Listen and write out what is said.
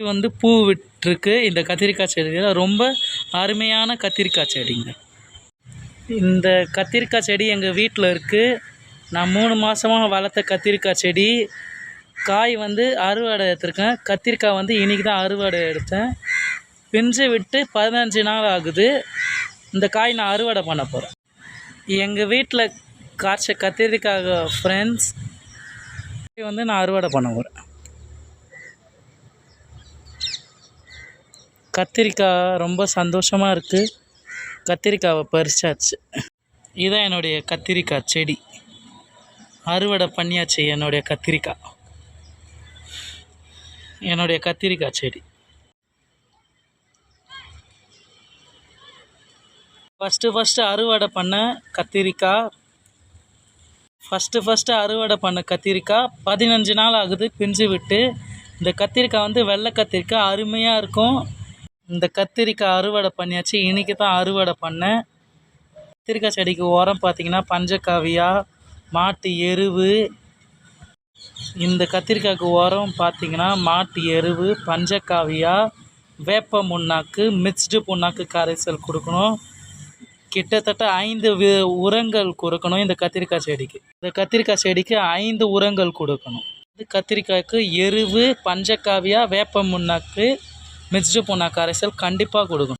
வந்து பூ விட்டுருக்கு. இந்த கத்திரிக்காய் செடியில் ரொம்ப அருமையான கத்திரிக்காய் செடிங்க. இந்த கத்திரிக்காய் செடி எங்கள் வீட்டில் இருக்குது. நான் 3 மாதமாக வளர்த்த கத்திரிக்காய் செடி. காய் வந்து அறுவடை எடுத்திருக்கேன். கத்திரிக்காய் வந்து இன்றைக்கி தான் அறுவடை எடுத்தேன். பிஞ்சு விட்டு 15 நாள் ஆகுது. இந்த காய் நான் அறுவடை பண்ண போகிறேன். எங்கள் வீட்டில் காய்ச்ச கத்திரிக்காய் ஃப்ரெண்ட்ஸ் வந்து நான் அறுவடை பண்ண போகிறேன். கத்திரிக்காய் ரொம்ப சந்தோஷமாக இருக்குது. கத்திரிக்காவை பறிச்சாச்சு. இதுதான் என்னுடைய கத்திரிக்காய் செடி. அறுவடை பண்ணியாச்சு என்னுடைய கத்திரிக்காய் செடி. ஃபஸ்ட்டு அறுவடை பண்ண கத்திரிக்காய். ஃபஸ்ட்டு அறுவடை பண்ண கத்திரிக்காய் 15 நாள் ஆகுது பிஞ்சு விட்டு. இந்த கத்திரிக்காய் வந்து வெள்ளை கத்திரிக்காய் அருமையாக இருக்கும். இந்த கத்திரிக்காய் அறுவடை பண்ணியாச்சு. இன்றைக்கி தான் அறுவடை பண்ணேன். கத்திரிக்காய் செடிக்கு உரம் பார்த்திங்கன்னா பஞ்சகாவியா, மாட்டு எருவு. இந்த கத்திரிக்காய்க்கு உரம் பார்த்திங்கன்னா மாட்டு எருவு, பஞ்சகாவியா, வேப்ப முன்னாக்கு, மிக்ஸ்டு புண்ணாக்கு கரைசல் கொடுக்கணும். கிட்டத்தட்ட 5 உரங்கள் கொடுக்கணும் இந்த கத்திரிக்காய் செடிக்கு. இந்த கத்திரிக்காய் செடிக்கு 5 உரங்கள் கொடுக்கணும். இந்த கத்திரிக்காய்க்கு எருவு, பஞ்சகாவியா, வேப்ப முன்னாக்கு, மிக்ஸ்டு புண்ணாக்கு கரைசல் கண்டிப்பாக கொடுக்கணும்.